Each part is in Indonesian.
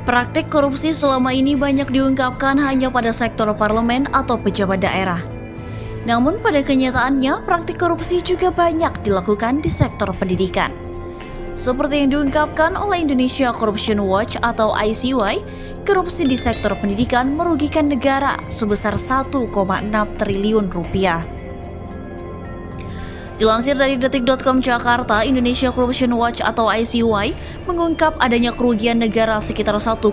Praktik korupsi selama ini banyak diungkapkan hanya pada sektor parlemen atau pejabat daerah. Namun pada kenyataannya, praktik korupsi juga banyak dilakukan di sektor pendidikan. Seperti yang diungkapkan oleh Indonesia Corruption Watch atau ICY, korupsi di sektor pendidikan merugikan negara sebesar 1,6 triliun rupiah. Dilansir dari detik.com Jakarta, Indonesia Corruption Watch atau ICY mengungkap adanya kerugian negara sekitar 1,6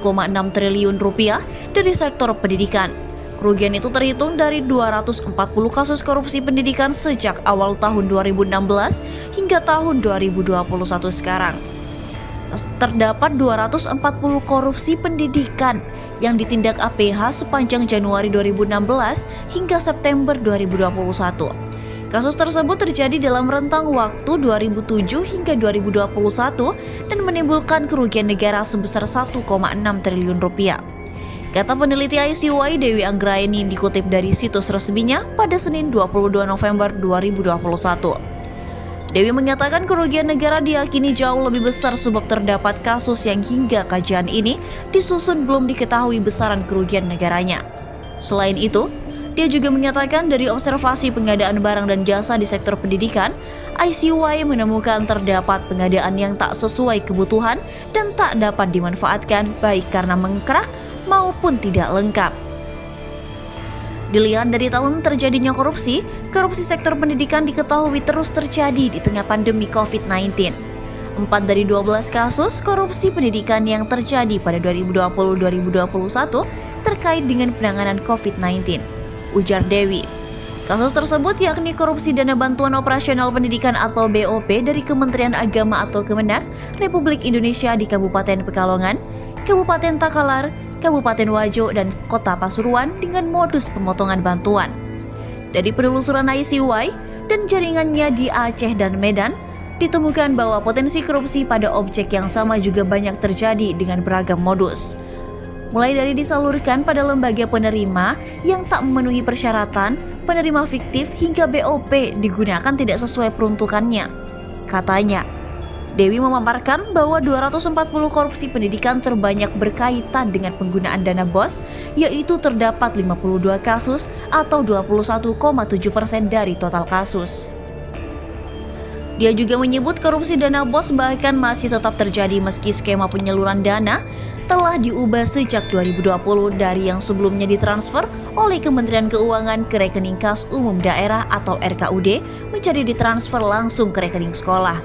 triliun rupiah dari sektor pendidikan. Kerugian itu terhitung dari 240 kasus korupsi pendidikan sejak awal tahun 2016 hingga tahun 2021 sekarang. Terdapat 240 korupsi pendidikan yang ditindak APH sepanjang Januari 2016 hingga September 2021. Kasus tersebut terjadi dalam rentang waktu 2007 hingga 2021 dan menimbulkan kerugian negara sebesar 1,6 triliun rupiah. Kata peneliti ICY Dewi Anggraeni dikutip dari situs resminya pada Senin 22 November 2021. Dewi mengatakan kerugian negara diyakini jauh lebih besar sebab terdapat kasus yang hingga kajian ini disusun belum diketahui besaran kerugian negaranya. Selain itu, dia juga menyatakan dari observasi pengadaan barang dan jasa di sektor pendidikan, ICY menemukan terdapat pengadaan yang tak sesuai kebutuhan dan tak dapat dimanfaatkan baik karena mengkrak maupun tidak lengkap. Dilihat dari tahun terjadinya korupsi sektor pendidikan diketahui terus terjadi di tengah pandemi COVID-19. 4 dari 12 kasus korupsi pendidikan yang terjadi pada 2020-2021 terkait dengan penanganan COVID-19. Ujar Dewi. Kasus tersebut yakni korupsi dana bantuan operasional pendidikan atau BOP dari Kementerian Agama atau Kemenak Republik Indonesia di Kabupaten Pekalongan, Kabupaten Takalar, Kabupaten Wajo, dan Kota Pasuruan dengan modus pemotongan bantuan. Dari penelusuran ICY dan jaringannya di Aceh dan Medan, ditemukan bahwa potensi korupsi pada objek yang sama juga banyak terjadi dengan beragam modus. Mulai dari disalurkan pada lembaga penerima yang tak memenuhi persyaratan, penerima fiktif hingga BOP digunakan tidak sesuai peruntukannya. Katanya, Dewi memaparkan bahwa 240 korupsi pendidikan terbanyak berkaitan dengan penggunaan dana BOS, yaitu terdapat 52 kasus atau 21,7% dari total kasus. Dia juga menyebut korupsi dana BOS bahkan masih tetap terjadi meski skema penyaluran dana telah diubah sejak 2020 dari yang sebelumnya ditransfer oleh Kementerian Keuangan ke rekening kas umum daerah atau RKUD menjadi ditransfer langsung ke rekening sekolah.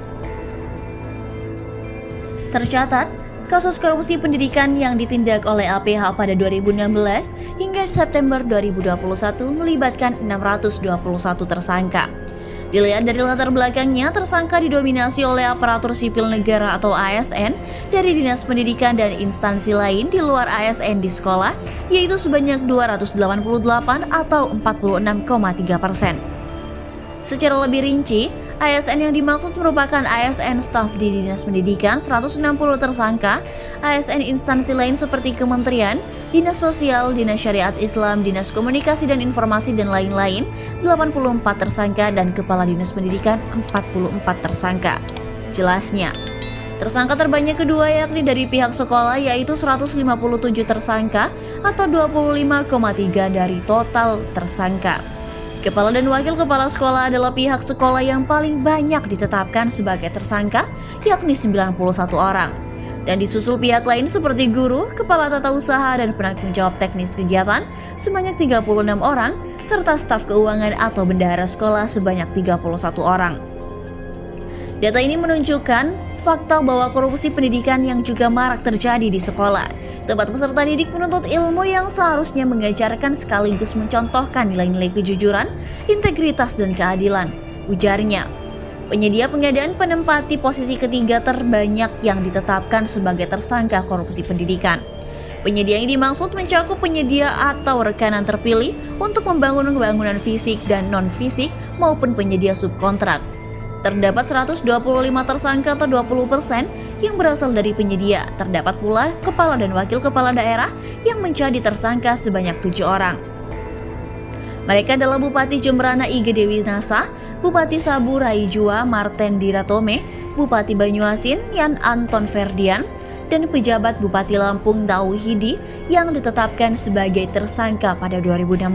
Tercatat, kasus korupsi pendidikan yang ditindak oleh APH pada 2016 hingga September 2021 melibatkan 621 tersangka. Dilihat dari latar belakangnya, tersangka didominasi oleh aparatur sipil negara atau ASN dari dinas pendidikan dan instansi lain di luar ASN di sekolah, yaitu sebanyak 288 atau 46,3%. Secara lebih rinci, ASN yang dimaksud merupakan ASN staf di Dinas Pendidikan 160 tersangka, ASN instansi lain seperti Kementerian, Dinas Sosial, Dinas Syariat Islam, Dinas Komunikasi dan Informasi dan lain-lain 84 tersangka dan Kepala Dinas Pendidikan 44 tersangka. Jelasnya, tersangka terbanyak kedua yakni dari pihak sekolah yaitu 157 tersangka atau 25,3% dari total tersangka. Kepala dan wakil kepala sekolah adalah pihak sekolah yang paling banyak ditetapkan sebagai tersangka, yakni 91 orang. Dan disusul pihak lain seperti guru, kepala tata usaha, dan penanggung jawab teknis kegiatan sebanyak 36 orang, serta staf keuangan atau bendahara sekolah sebanyak 31 orang. Data ini menunjukkan fakta bahwa korupsi pendidikan yang juga marak terjadi di sekolah, tempat peserta didik menuntut ilmu yang seharusnya mengajarkan sekaligus mencontohkan nilai-nilai kejujuran, integritas, dan keadilan. Ujarnya, penyedia pengadaan penempati posisi ketiga terbanyak yang ditetapkan sebagai tersangka korupsi pendidikan. Penyedia yang dimaksud mencakup penyedia atau rekanan terpilih untuk membangun bangunan fisik dan non-fisik maupun penyedia subkontrak. Terdapat 125 tersangka atau 20% yang berasal dari penyedia. Terdapat pula kepala dan wakil kepala daerah yang menjadi tersangka sebanyak 7 orang. Mereka adalah Bupati Jemberana Ige Dewi Nasa, Bupati Sabu Raijua Marten Diratome, Bupati Banyuasin Yan Anton Ferdian, dan pejabat Bupati Lampung Tauhidi yang ditetapkan sebagai tersangka pada 2016,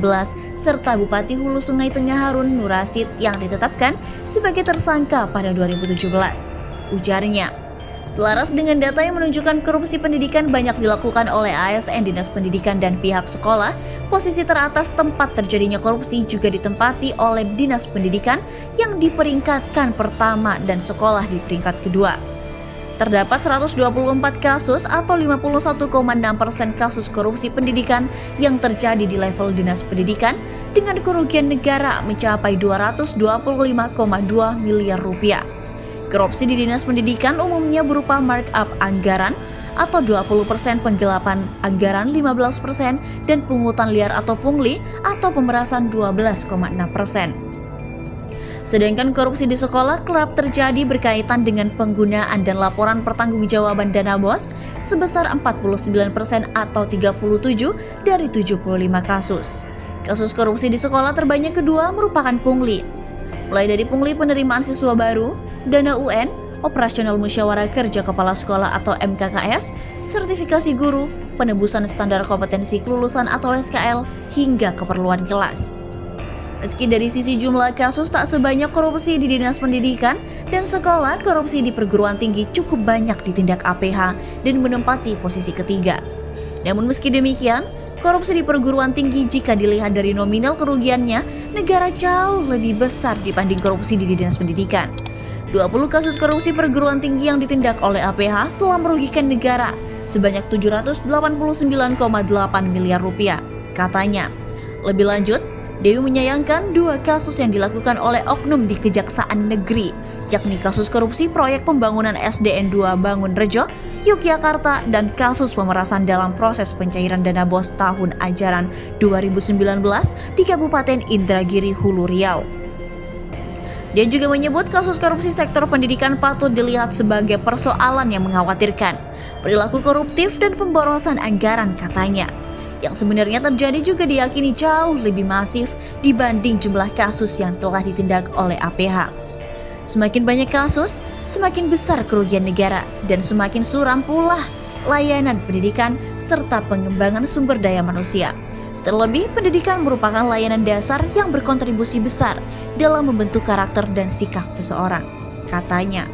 serta Bupati Hulu Sungai Tengah Harun Nur Rasid yang ditetapkan sebagai tersangka pada 2017. Ujarnya, selaras dengan data yang menunjukkan korupsi pendidikan banyak dilakukan oleh ASN, Dinas Pendidikan, dan pihak sekolah, posisi teratas tempat terjadinya korupsi juga ditempati oleh Dinas Pendidikan yang diperingkatkan pertama dan sekolah di peringkat kedua. Terdapat 124 kasus atau 51,6% kasus korupsi pendidikan yang terjadi di level Dinas Pendidikan dengan kerugian negara mencapai 225,2 miliar rupiah. Korupsi di Dinas Pendidikan umumnya berupa markup anggaran atau 20%, penggelapan anggaran 15%, dan pungutan liar atau pungli atau pemerasan 12,6%. Sedangkan korupsi di sekolah kerap terjadi berkaitan dengan penggunaan dan laporan pertanggungjawaban dana BOS sebesar 49% atau 37 dari 75 kasus. Kasus korupsi di sekolah terbanyak kedua merupakan pungli, mulai dari pungli penerimaan siswa baru, dana UN, operasional musyawarah kerja kepala sekolah atau MKKS, sertifikasi guru, penebusan standar kompetensi kelulusan atau SKL, hingga keperluan kelas. Meski dari sisi jumlah kasus tak sebanyak korupsi di Dinas Pendidikan dan sekolah, korupsi di perguruan tinggi cukup banyak ditindak APH dan menempati posisi ketiga. Namun meski demikian, korupsi di perguruan tinggi jika dilihat dari nominal kerugiannya, negara jauh lebih besar dibanding korupsi di Dinas Pendidikan. 20 kasus korupsi perguruan tinggi yang ditindak oleh APH telah merugikan negara sebanyak 789,8 miliar rupiah, katanya. Lebih lanjut, Dewi menyayangkan 2 kasus yang dilakukan oleh oknum di Kejaksaan Negeri, yakni kasus korupsi proyek pembangunan SDN 2 Bangun Rejo, Yogyakarta, dan kasus pemerasan dalam proses pencairan dana BOS tahun ajaran 2019 di Kabupaten Indragiri, Hulu Riau. Dia juga menyebut kasus korupsi sektor pendidikan patut dilihat sebagai persoalan yang mengkhawatirkan, perilaku koruptif dan pemborosan anggaran, katanya. Yang sebenarnya terjadi juga diyakini jauh lebih masif dibanding jumlah kasus yang telah ditindak oleh APH. Semakin banyak kasus, semakin besar kerugian negara dan semakin suram pula layanan pendidikan serta pengembangan sumber daya manusia. Terlebih, pendidikan merupakan layanan dasar yang berkontribusi besar dalam membentuk karakter dan sikap seseorang, katanya.